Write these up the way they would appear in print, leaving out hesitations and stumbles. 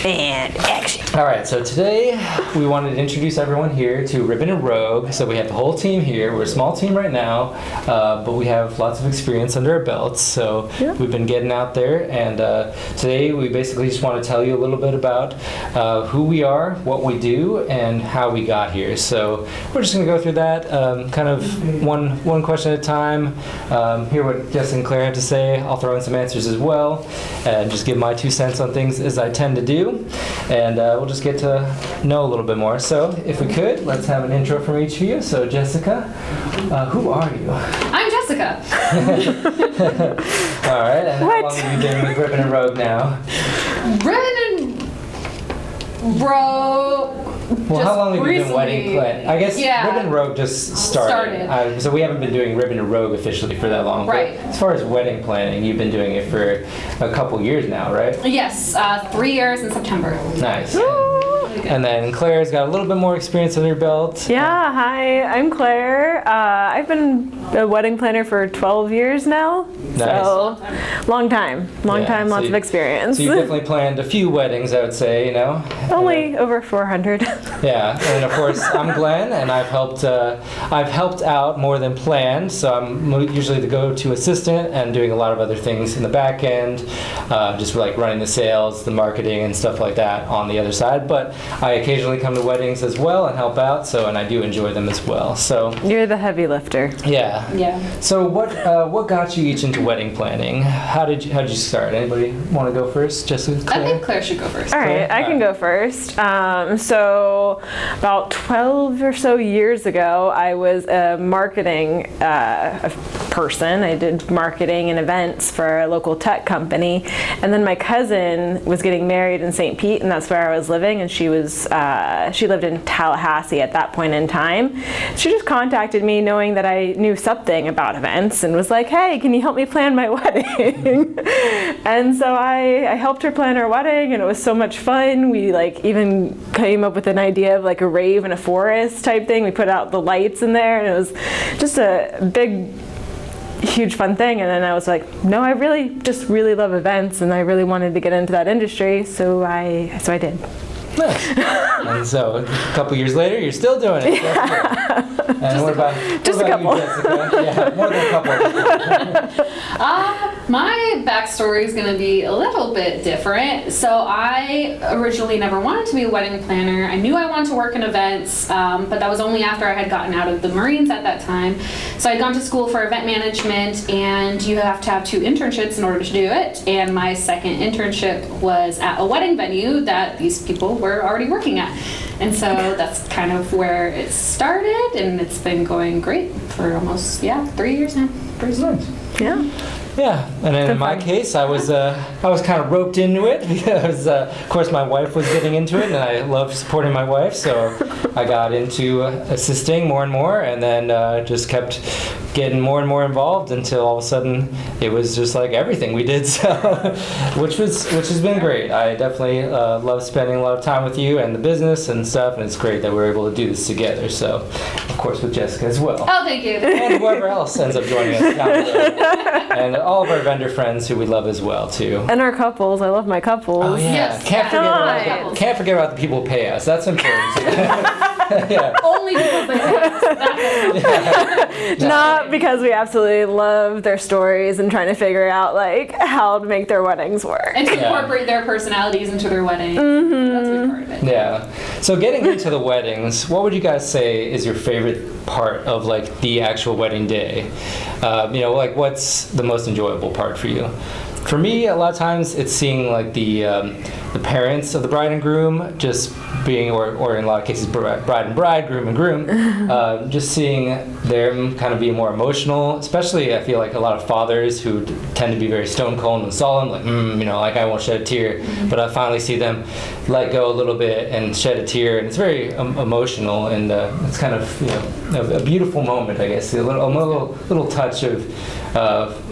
And action. All right, so today we wanted to introduce everyone here to Ribbon and Rogue. So we have the whole team here. We're a small team right now, but we have lots of experience under our belts. So we've been getting out there, and today we basically just want to tell you a little bit about who we are, what we do, and how we got here. So we're just going to go through that kind of one question at a time, hear what Jess and Claire have to say. I'll throw in some answers as well, and just give my 2 cents on things as I tend to do. And we'll just get to know a little bit more. So if we could, let's have an intro from each of you. So Jessica, who are you? I'm Jessica. All right, and how long have you been with Ribbon and Rogue now? Ribbon and Rogue. Well, how long have you been wedding planning? I guess Ribbon and Rogue just started. So we haven't been doing Ribbon and Rogue officially for that long. Right. But as far as wedding planning, you've been doing it for a couple years now, right? Yes, 3 years in September. Nice. And then Claire's got a little bit more experience under your belt. Yeah, hi, I'm Claire. I've been a wedding planner for 12 years now. Nice. So, long time, lots of experience. So you definitely planned a few weddings, I would say, you know? Only over 400. Yeah, and of course, I'm Glenn, and I've helped out more than planned, so I'm usually the go-to assistant and doing a lot of other things in the back end, just like running the sales, the marketing, and stuff like that on the other side. But I occasionally come to weddings as well and help out, and I do enjoy them as well. So you're the heavy lifter. Yeah. Yeah. So what got you each into wedding planning? How did you start? Anybody want to go first? Jessica, Claire? I think Claire should go first. All right, I can go first. So about 12 or so years ago, I was a marketing person. I did marketing and events for a local tech company, and then my cousin was getting married in St. Pete, and that's where I was living, and she lived in Tallahassee at that point in time. She just contacted me knowing that I knew something about events and was like, hey, can you help me plan my wedding? And so I helped her plan her wedding, and it was so much fun. We even came up with an idea of a rave in a forest type thing. We put out the lights in there, and it was just a big, huge fun thing. And then I was like, no, I really love events, and I really wanted to get into that industry, so I did. Nice. And so a couple years later, you're still doing it. Yeah. And what about a couple. You, Jessica? Yeah, more than a couple. My backstory is going to be a little bit different. So I originally never wanted to be a wedding planner. I knew I wanted to work in events, but that was only after I had gotten out of the Marines at that time. So I'd gone to school for event management, and you have to have 2 internships in order to do it. And my second internship was at a wedding venue that these people were already working at. And so that's kind of where it started, and it's been going great for almost 3 years now. Pretty nice. Yeah. Yeah, and then in my case, I was kind of roped into it because, of course, my wife was getting into it, and I love supporting my wife, so I got into assisting more and more, and then just kept getting more and more involved until all of a sudden it was just like everything we did, so which has been great. I definitely love spending a lot of time with you and the business and stuff, and it's great that we're able to do this together. So, of course, with Jessica as well. Oh, thank you. And whoever else ends up joining us down the road. And all of our vendor friends who we love as well, too. And our couples. I love my couples. Oh, yeah. Yes. Can't forget about the people who pay us. That's important, too. Yeah. Only because they have. Not because we absolutely love their stories and trying to figure out how to make their weddings work. And to incorporate their personalities into their wedding. Mm-hmm. That's a big part of it. Yeah. So getting into the weddings, what would you guys say is your favorite part of the actual wedding day? What's the most enjoyable part for you? For me, a lot of times it's seeing the parents of the bride and groom just being, or in a lot of cases, bride and bride, groom and groom, just seeing them kind of be more emotional. Especially, I feel like a lot of fathers who tend to be very stone cold and solemn, I won't shed a tear. But I finally see them let go a little bit and shed a tear, and it's very emotional, and it's kind of a beautiful moment, I guess. A little touch of,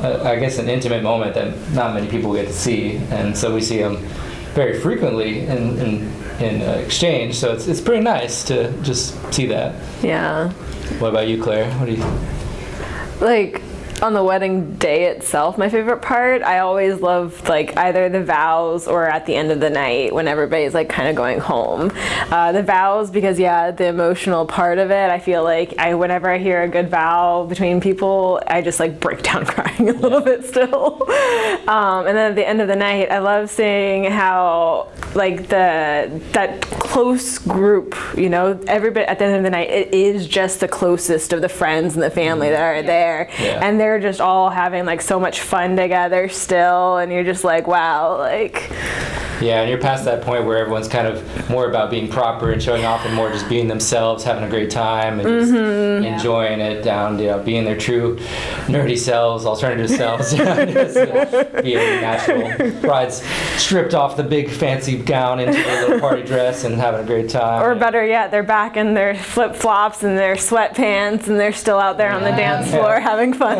I guess, an intimate moment that not many people get to see, and so we see them very frequently in exchange. So it's pretty nice to just see that. Yeah. What about you, Claire? What do you? on the wedding day itself, my favorite part, I always love like either the vows or at the end of the night when everybody's like kind of going home. The vows, because the emotional part of it, I feel like whenever I hear a good vow between people, I just like break down crying a little bit still. And then at the end of the night, I love seeing how like that close group, you know, everybody at the end of the night, it is just the closest of the friends and the family that are there. Yeah. And they're just all having like so much fun together still, and you're just like, wow, like. Yeah, and you're past that point where everyone's kind of more about being proper and showing off and more just being themselves, having a great time, and just enjoying it down, you know, being their true nerdy selves, alternative selves, you know, just being natural. Brides stripped off the big fancy gown into their little party dress and having a great time. Or better yet, they're back in their flip-flops and their sweatpants, and they're still out there on the dance floor having fun.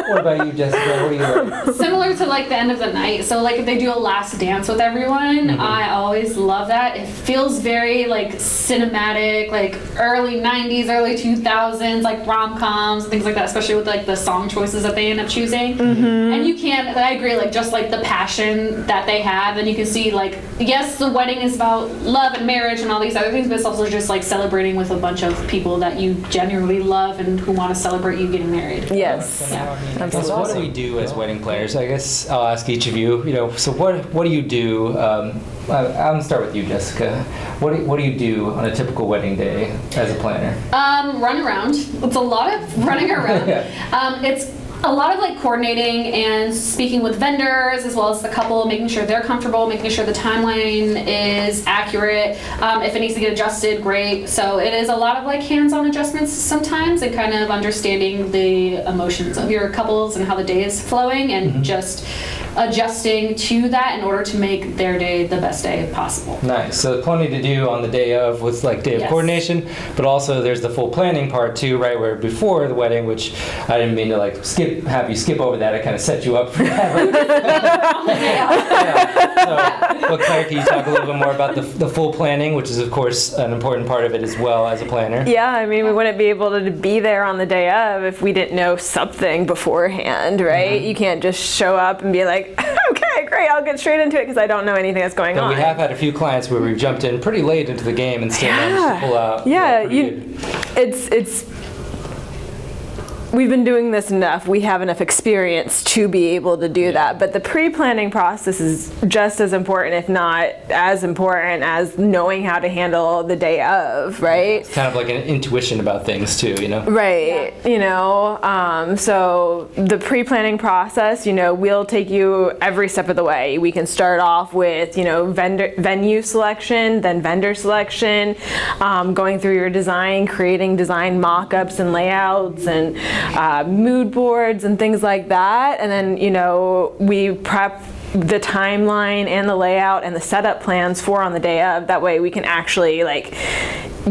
What about you, Jessica? What do you like? Similar to like the end of the night. So like if they do a last dance with everyone, I always love that. It feels very like cinematic, like early 90s, early 2000s, like rom-coms and things like that, especially with like the song choices that they end up choosing. And you can, I agree, like just like the passion that they have, and you can see like, yes, the wedding is about love and marriage and all these other things, but it's also just like celebrating with a bunch of people that you genuinely love and who want to celebrate you getting married. Yes. Yeah. So what do we do as wedding planners? I guess I'll ask each of you. You know, so what do you do? I'm gonna start with you, Jessica. What do you do on a typical wedding day as a planner? Run around. It's a lot of running around. It's a lot of like coordinating and speaking with vendors as well as the couple, making sure they're comfortable, making sure the timeline is accurate. If it needs to get adjusted, great. So it is a lot of like hands-on adjustments sometimes, and kind of understanding the emotions of your couples and how the day is flowing, and just adjusting to that in order to make their day the best day possible. Nice. So plenty to do on the day of with like day of Yes. coordination, but also there's the full planning part too, right? Where before the wedding, which I didn't mean to like have you skip over that. I kind of set you up for that. On the day of. So, Claire, can you talk a little bit more about the full planning, which is of course an important part of it as well as a planner? Yeah, I mean, we wouldn't be able to be there on the day of if we didn't know something beforehand, right? You can't just show up and be like, okay, great, I'll get straight into it because I don't know anything that's going on. We have had a few clients where we've jumped in pretty late into the game and still managed to pull out. Pretty good. It's we've been doing this enough. We have enough experience to be able to do that. But the pre-planning process is just as important, if not as important, as knowing how to handle the day of, right? It's kind of like an intuition about things too, you know? Right, you know, so the pre-planning process, you know, we'll take you every step of the way. We can start off with, you know, venue selection, then vendor selection, going through your design, creating design mock-ups and layouts and mood boards and things like that. And then, you know, we prep the timeline and the layout and the setup plans for on the day of. That way we can actually like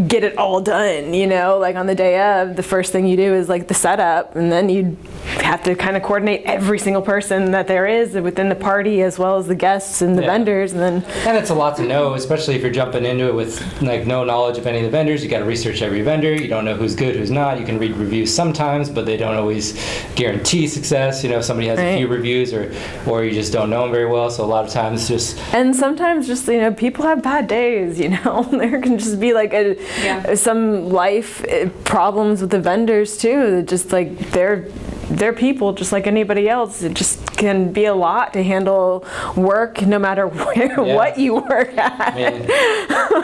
get it all done, you know, like on the day of, the first thing you do is like the setup, and then you have to kind of coordinate every single person that there is within the party as well as the guests and the vendors, and then it's a lot to know, especially if you're jumping into it with like no knowledge of any of the vendors. You got to research every vendor. You don't know who's good, who's not. You can read reviews sometimes, but they don't always guarantee success. You know, somebody has a few reviews, or you just don't know them very well. So a lot of times and sometimes just, you know, people have bad days, you know. There can just be like some life problems with the vendors too. Just like they're people just like anybody else. It just can be a lot to handle work no matter where what you work at. I mean,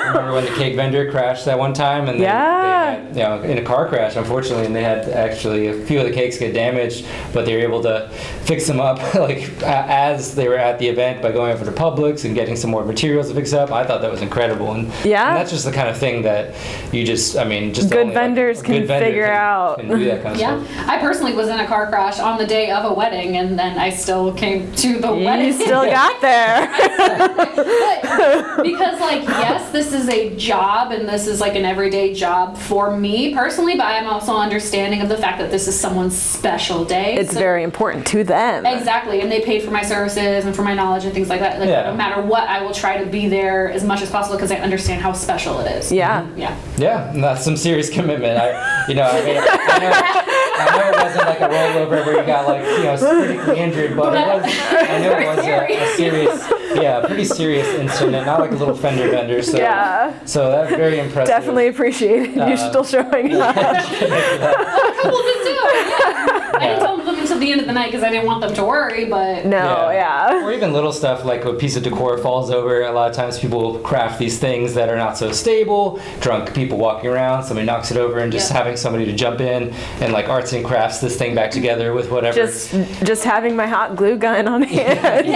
remember when the cake vendor crashed that one time, and they had, you know, in a car crash, unfortunately, and they had actually a few of the cakes get damaged, but they were able to fix them up like as they were at the event by going over to Publix and getting some more materials to fix up. I thought that was incredible, and that's just the kind of thing that you just, I mean, just good vendors can figure out. Can do that kind of stuff. I personally was in a car crash on the day of a wedding, and then I still came to the wedding. You still got there. But because like, yes, this is a job and this is like an everyday job for me personally, but I'm also understanding of the fact that this is someone's special day. It's very important to them. Exactly, and they paid for my services and for my knowledge and things like that. Like, no matter what, I will try to be there as much as possible because I understand how special it is. Yeah, and that's some serious commitment. You know, I mean, I know it wasn't like a rollover where you got like, you know, critically injured, but it was, I know it was a serious, yeah, pretty serious incident, not like a little fender bender. So, Yeah. so that's very impressive. Definitely appreciate you still showing up. Cool to do. Yeah. I didn't tell them until the end of the night because I didn't want them to worry, but No, yeah. Or even little stuff like a piece of decor falls over. A lot of times people craft these things that are not so stable. Drunk people walking around, somebody knocks it over, and just Yeah. having somebody to jump in and like arts and crafts this thing back together with whatever. Just having my hot glue gun on hand.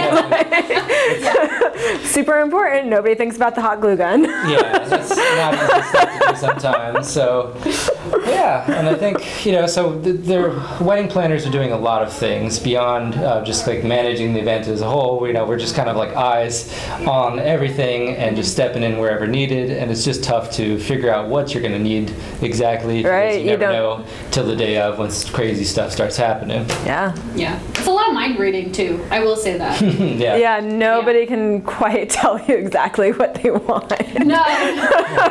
Super important. Nobody thinks about the hot glue gun. Yeah, that's not easy stuff to do sometimes. So, yeah, and I think, you know, so their wedding planners are doing a lot of things beyond just like managing the event as a whole. You know, we're just kind of like eyes on everything and just stepping in wherever needed. And it's just tough to figure out what you're going to need exactly. Because Right, you you never don't- know till the day of when crazy stuff starts happening. Yeah. yeah. It's a lot of mind reading too. I will say that. Yeah. Yeah, nobody can quite tell you exactly what they want. No,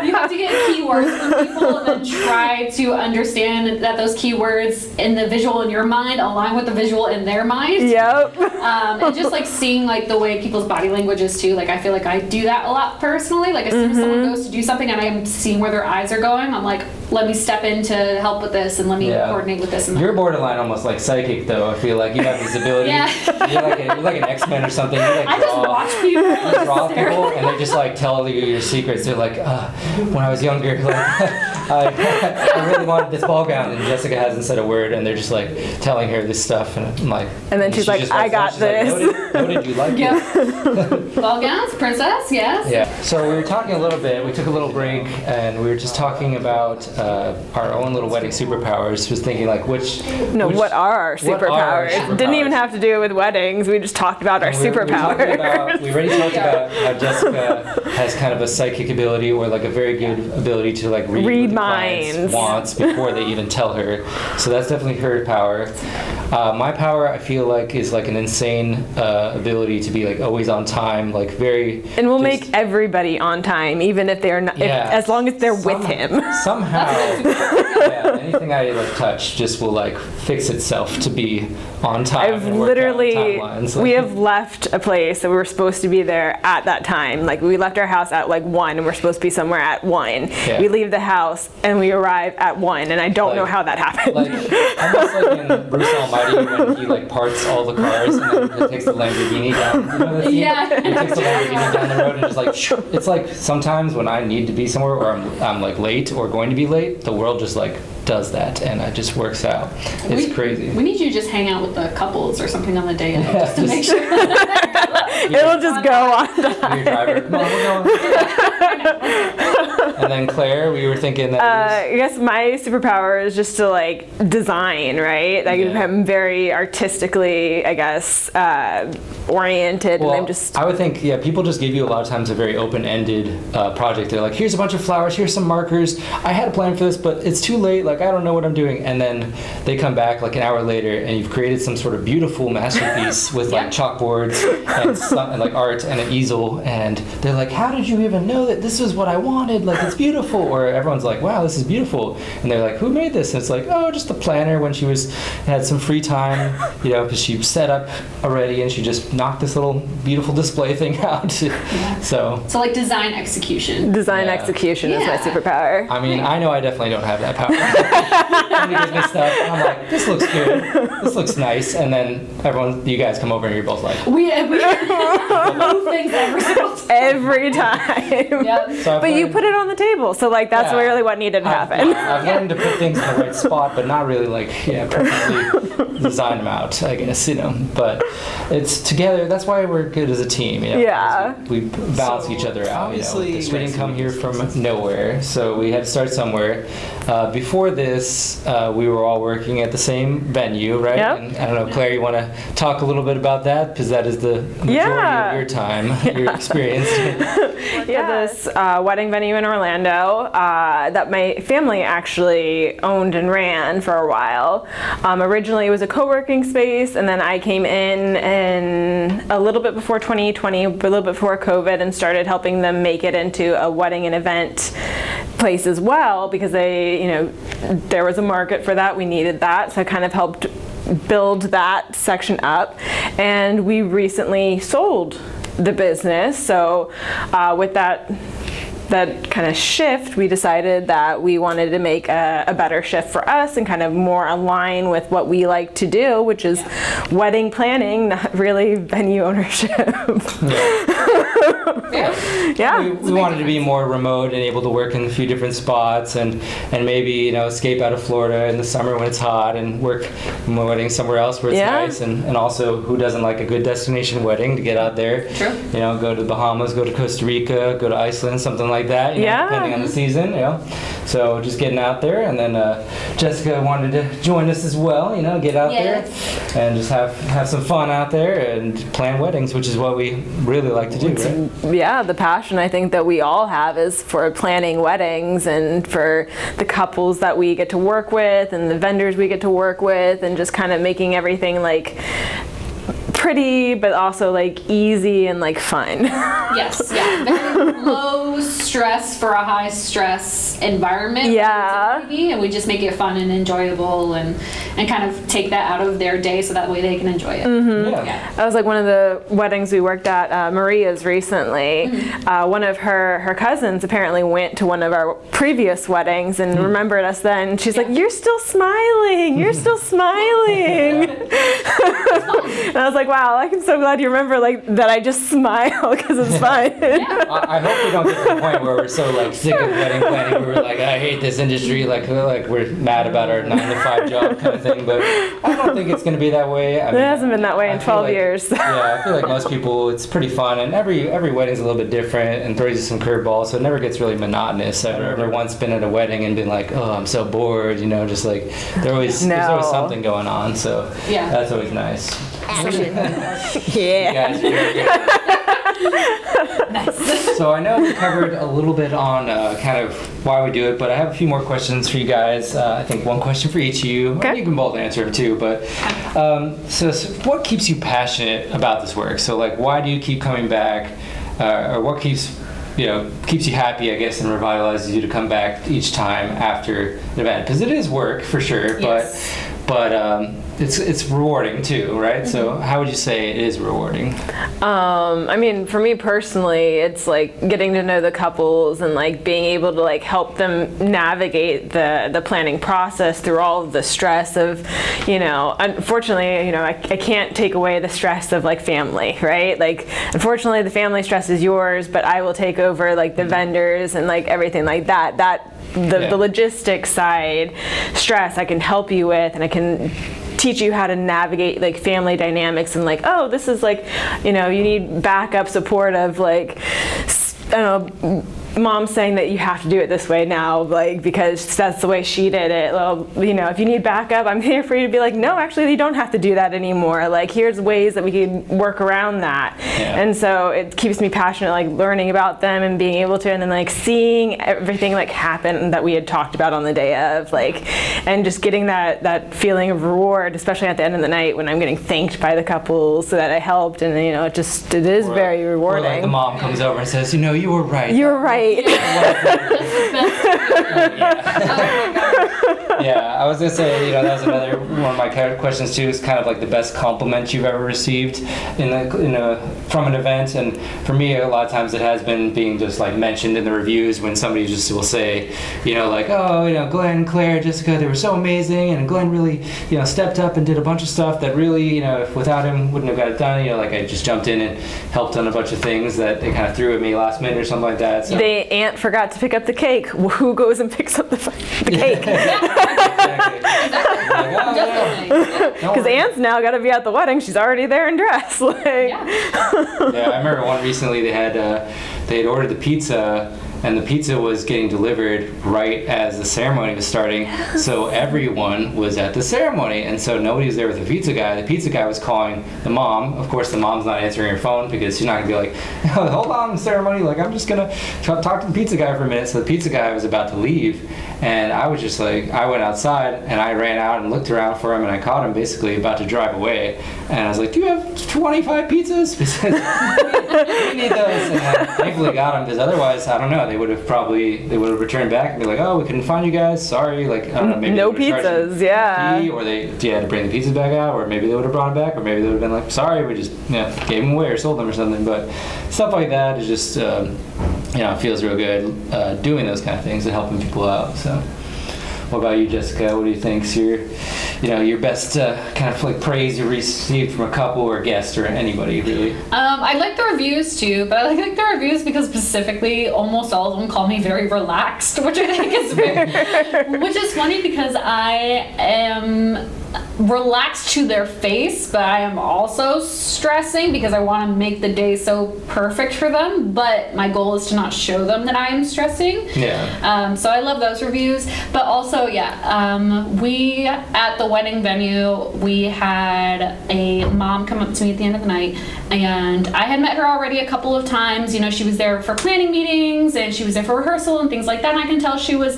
you have to get keywords from people and then try to understand that those keywords in the visual in your mind align with the visual in their mind. Yep. And just like seeing like the way people's body language is too. Like I feel like I do that a lot personally. Like as soon as someone goes to do something and I am seeing where their eyes are going, I'm like, let me step in to help with this and let me Yeah. coordinate with this and that. You're borderline almost like psychic, though. I feel like you have these abilities. Yeah. You're like an X-Men or something. You like I just draw- watch people. You draw people, and they just like tell you your secrets. They're like, when I was younger, like I really wanted this ball gown, and Jessica hasn't said a word, and they're just like telling her this stuff, and I'm like, And then she's she like, just "I writes got down, she's like, this." noted, you like it. Yeah. Ball gowns, princess, yes. Yeah. So we were talking a little bit. We took a little break, and we were just talking about our own little wedding superpowers. Was thinking like which. No, which- what are our what are our superpowers? Didn't even superpowers? have to do with weddings. We just talked about our And we were talking superpowers. about- we already talked about how Jessica has kind of a psychic ability or like a very good ability to like read, Read what the client's minds. wants before they even tell her. So that's definitely her power. My power, I feel like, is like an insane ability to be like always on time, like very. And we'll just- make everybody on time, even if they're not, Yeah. as long as they're with him. Somehow, yeah, anything I like touch just will like fix itself to be on time. I've and work out literally, timelines. we have left a place that we were supposed to be there at that time. Like we left our house at like 1 and we're supposed to be somewhere at 1. Yeah. We leave the house and we arrive at 1 and I don't know Like- how that happened. Like almost like in Bruce Almighty when he like parts all the cars and then he takes the Lamborghini down. You know that scene? Yeah. He takes the Lamborghini down the road and just like it's like sometimes when I need to be somewhere or I'm like late or going to be late, the world just like does that and it just works out. It's crazy. We need you to just hang out with the couples or something on the day of, just to just- make sure. It'll just go on. Your driver, come on, we're going. And then Claire, we were thinking that. I guess my superpower is just to like design, right? Like Yeah. I'm very artistically, I guess, oriented, Well, and I'm just I would think, yeah, people just give you a lot of times a very open-ended project. They're like, here's a bunch of flowers, here's some markers. I had a plan for this, but it's too late. Like, I don't know what I'm doing. And then they come back like an hour later, and you've created some sort of beautiful masterpiece with like chalkboards and like art and an easel. And they're like, how did you even know that this is what I wanted? Like, it's beautiful. Or everyone's like, wow, this is beautiful. And they're like, who made this? And it's like, oh, just the planner when she had some free time, you know, because she set up already and she just knocked this little beautiful display thing out. So, So like design execution. design Yeah. execution is my Yeah. superpower. I mean, I know I definitely don't have that power. Somebody gives me stuff, and I'm like, this looks good, this looks nice, and then you guys come over and you're both like, We move things every single time. Every time. Yep. so I've But you learned- put it on the table, so like that's Yeah. really what needed to happen. I've learned to put things in the right spot, but not really like, perfectly design them out, I guess, you know. But it's together, that's why we're good as a team, you know. Yeah. because We balance So, each other out, you know. obviously- Because we didn't come here from nowhere, so we had to start somewhere. Before this, we were all working at the same venue, right? Yep. And I don't know, Claire, you want to talk a little bit about that? Because that is the majority Yeah. of your time, your experience. Yeah, this wedding venue in Orlando that my family actually owned and ran for a while. Originally, it was a co-working space, and then I came in a little bit before 2020, a little bit before COVID, and started helping them make it into a wedding and event place as well, because there was a market for that. We needed that, so I kind of helped build that section up, and we recently sold the business. So with that kind of shift, we decided that we wanted to make a better shift for us and kind of more align with what we like to do, which is wedding planning, not really venue ownership. Yeah. We wanted to be more remote and able to work in a few different spots, and maybe escape out of Florida in the summer when it's hot and work my wedding somewhere else where it's nice, and also, who doesn't like a good destination wedding, to get out there. True. Go to the Bahamas, go to Costa Rica, go to Iceland, something like that, depending on the season. So just getting out there, and then Jessica wanted to join us as well, get out there and just have some fun out there and plan weddings, which is what we really like to do, right? Yeah, the passion I think that we all have is for planning weddings, and for the couples that we get to work with and the vendors we get to work with, and just kind of making everything like pretty but also like easy and like fun. Yes, yeah. Very low stress for a high stress environment. Yeah. And we just make it fun and enjoyable, and kind of take that out of their day so that way they can enjoy it. Yeah. That was like one of the weddings we worked at, Maria's recently. One of her cousins apparently went to one of our previous weddings and remembered us then. She's like, "You're still smiling. You're still smiling." And I was like, wow, I'm so glad you remember like that I just smile because it's fun. I hope we don't get to the point where we're so like sick of wedding planning, where we're like, I hate this industry, like we're mad about our 9-to-5 job kind of thing. But I don't think it's going to be that way. I mean, It hasn't been that way in 12 years. Yeah, I feel like most people, it's pretty fun, and every wedding's a little bit different and throws you some curveballs, so it never gets really monotonous. I've never once been at a wedding and been like, oh, I'm so bored, just like there's always something going on. So that's always nice. Yeah. Guys, So I know we covered a little bit on kind of why we do it, but I have a few more questions for you guys. I think one question for each of you. Okay. You can both answer them too, but so what keeps you passionate about this work? So like, why do you keep coming back, or what keeps you happy, I guess, and revitalizes you to come back each time after an event? Because it is work for sure, but it's rewarding too, right? So how would you say it is rewarding? I mean, for me personally, it's like getting to know the couples and like being able to like help them navigate the planning process through all of the stress of, unfortunately, I can't take away the stress of like family, right? Like, unfortunately, the family stress is yours, but I will take over like the vendors and like everything like that. The logistics side stress I can help you with, and I can teach you how to navigate like family dynamics, and like, oh, this is like, you need backup support of like, I don't know, mom saying that you have to do it this way now, like, because that's the way she did it. Well, if you need backup, I'm here for you to be like, no, actually, you don't have to do that anymore. Like, here's ways that we can work around that. Yeah. And so it keeps me passionate, like learning about them and being able to, and then like seeing everything like happen that we had talked about on the day of, like, and just getting that feeling of reward, especially at the end of the night when I'm getting thanked by the couples so that I helped, and it is very rewarding. Or like the mom comes over and says, you were right. You were right. Yeah, I was gonna say, that was another one of my questions too. Is kind of like the best compliment you've ever received from an event, and for me, a lot of times it has been being just like mentioned in the reviews when somebody just will say, like, oh, Glenn, Claire, Jessica, they were so amazing, and Glenn really, stepped up and did a bunch of stuff that really, if without him, wouldn't have got it done. Like I just jumped in and helped on a bunch of things that they kind of threw at me last minute or something like that. So. The aunt forgot to pick up the cake. Who goes and picks up the cake? Exactly. Because Aunt's now got to be at the wedding. She's already there and dressed. Yeah, I remember one recently. They had ordered the pizza, and the pizza was getting delivered right as the ceremony was starting. So everyone was at the ceremony, and so nobody was there with the pizza guy. The pizza guy was calling the mom. Of course, the mom's not answering her phone because she's not gonna be like, hold on, ceremony. Like, I'm just gonna talk to the pizza guy for a minute. So the pizza guy was about to leave, and I was just like, I went outside and I ran out and looked around for him, and I caught him basically about to drive away. And I was like, do you have 25 pizzas? Because we need those. And thankfully got them because otherwise, I don't know, they would have returned back and be like, oh, we couldn't find you guys. Sorry. Like, I don't know, maybe No they would've charged pizzas, you a yeah. fee, or they had to bring the pizzas back out, or maybe they would have brought them back, or maybe they would have been like, sorry, we just gave them away or sold them or something. But stuff like that is just, it feels real good doing those kind of things and helping people out. So. What about you, Jessica? What do you think's your best kind of like praise you received from a couple or a guest or anybody really? I like the reviews too, but I like the reviews because specifically almost all of them call me very relaxed, which I think is which is funny because I am relaxed to their face, but I am also stressing because I want to make the day so perfect for them, but my goal is to not show them that I am stressing. Yeah. So I love those reviews, but also, we, at the wedding venue, we had a mom come up to me at the end of the night, and I had met her already a couple of times. You know, she was there for planning meetings, and she was there for rehearsal and things like that, and I can tell she was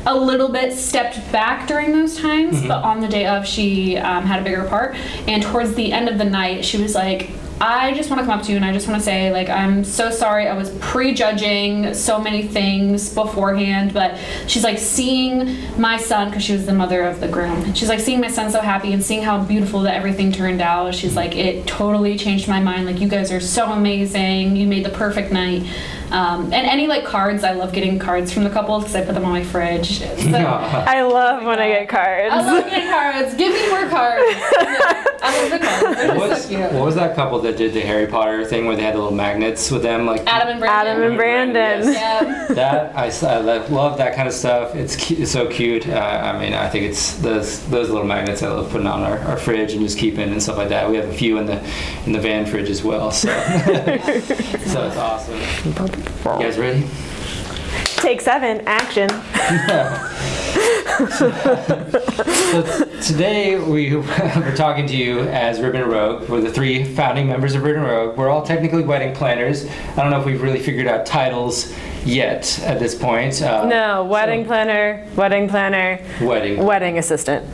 a little bit stepped back during those times, but on the day of, she had a bigger part, and towards the end of the night, she was like, I just want to come up to you and I just want to say, like, I'm so sorry. I was prejudging so many things beforehand, but she's like, seeing my son, because she was the mother of the groom, and she's like, seeing my son so happy and seeing how beautiful that everything turned out. She's like, it totally changed my mind. Like, you guys are so amazing. You made the perfect night. And any like cards, I love getting cards from the couple because I put them on my fridge. So, I love when I get cards. I love getting cards. Give me more cards. Yeah, I love the cards. They're just so cute. What was that couple that did the Harry Potter thing where they had the little magnets with them? Like Adam and Brandon. Adam and Brandon. Yeah. That I love that kind of stuff. It's so cute. I think it's those little magnets I love putting on our fridge and just keeping and stuff like that. We have a few in the van fridge as well. So so it's awesome. You guys ready? Take 7, action. So today we're talking to you as Ribbon and Rogue. We're the 3 founding members of Ribbon and Rogue. We're all technically wedding planners. I don't know if we've really figured out titles yet at this point. No, wedding planner, wedding wedding assistant.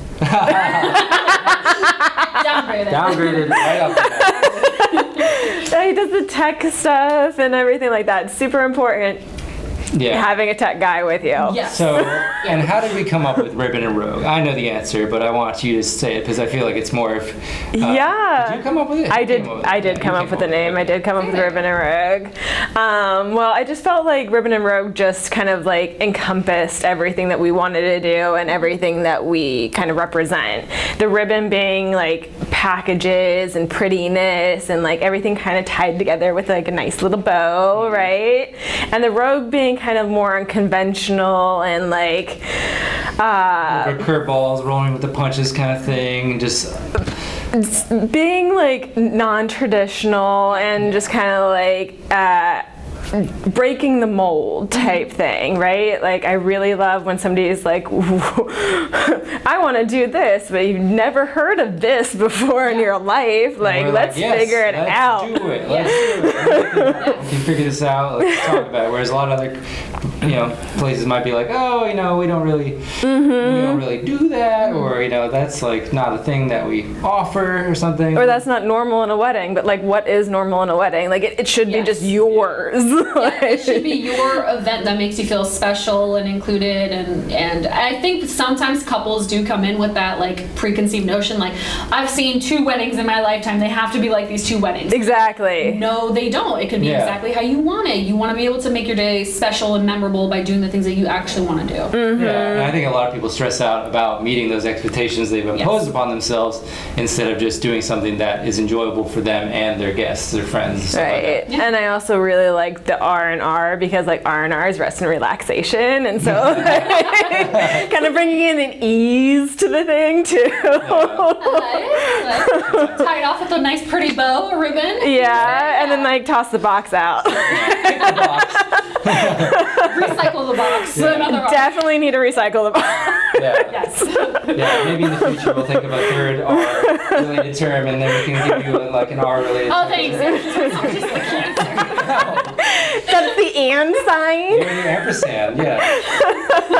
Downgraded. right off the bat. He does the tech stuff and everything like that. It's super important Yeah. having a tech guy with you. Yes. So, and how did we come up with Ribbon and Rogue? I know the answer, but I want you to say it because I feel like it's more of. Yeah. Did you come up with it? I You did. came up with I it. did Yeah, come you up with came the name. I did come up with Okay. Ribbon and Rogue. Well, I just felt like Ribbon and Rogue just kind of like encompassed everything that we wanted to do and everything that we kind of represent. The ribbon being like packages and prettiness and like everything kind of tied together with like a nice little bow, right? And the Rogue being kind of more unconventional and like. Curveballs, rolling with the punches kind of thing, just Being like non-traditional and just kind of like breaking the mold type thing, right? Like I really love when somebody's like, I want to do this, but you've never heard of this before in your life. Like, we're let's yes, figure it out. Let's do it. Let's do it. We can figure this out. Let's talk about it. Whereas a lot of other, places might be like, oh, we don't really do that, or that's like not a thing that we offer or something. Or that's not normal in a wedding, but like what is normal in a wedding? Like it should be Yes. just yours. It should be your event that makes you feel special and included, and I think sometimes couples do come in with that like preconceived notion, like I've seen 2 weddings in my lifetime, they have to be like these 2 weddings. Exactly. No, they don't. It could be Yeah. exactly how you want it. You want to be able to make your day special and memorable by doing the things that you actually want to do. Yeah, and I think a lot of people stress out about meeting those expectations they've imposed upon themselves instead of just doing something that is enjoyable for them and their guests, their friends. And stuff like Right, Yeah. and I also really like the R&R because like R&R is rest and relaxation, and so kind of bringing in an ease to the thing too. Tie it off with a nice pretty bow, a ribbon. Yeah, and then like toss the box out. Kick the box. Recycle the box. Yeah. Another box. Definitely need to recycle the box. Yeah. Yes. Yeah, maybe in the future we'll think of a third R-related term, and then we can give you like an R-related Oh, term. thanks. Just the cancer. That's the and sign. You're the ampersand, yeah.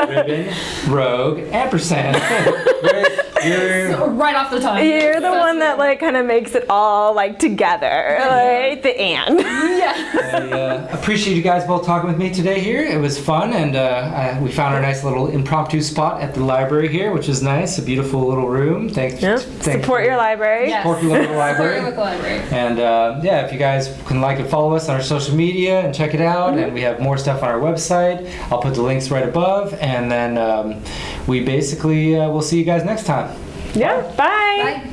Ribbon, Rogue, ampersand. You're, right off the top. You're the one that like kind of makes it all like together, like the and. Yeah. I appreciate you guys both talking with me today here. It was fun, and we found our nice little impromptu spot at the library here, which is nice. A beautiful little room. Thanks. Support your library. Yes. Support your local library. Support your local library. And yeah, if you guys can like and follow us on our social media and check it out, and we have more stuff on our website. I'll put the links right above, and then we basically will see you guys next time. Yeah. Bye. Bye.